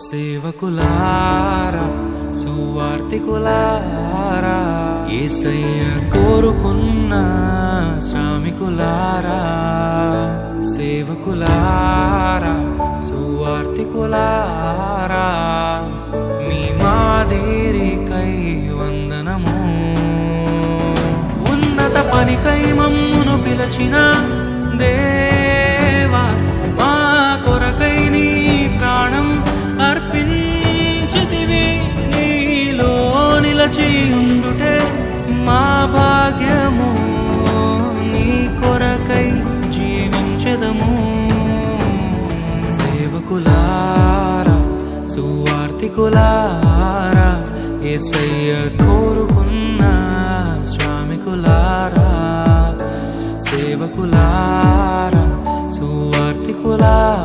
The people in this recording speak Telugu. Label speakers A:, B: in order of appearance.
A: సేవకులారా సువార్తికులారా యేసయ్య కోరుకున్న శ్రామికులారా సేవకులారా సువార్తికులారా మీ మాదిరికై వందనము ఉన్నత పనికై మమ్మును పిలచిన దేవా మా కొరకై నీ ప్రాణం అర్పించితివి నీలో నిలచి ఉండుటే మా భాగ్యము నీ కొరకై జీవించెదము సేవకులారా సువార్తికులారా యేసయ్య కోరుకున్న శ్రామికులారా సేవకులారా సువార్తికులారా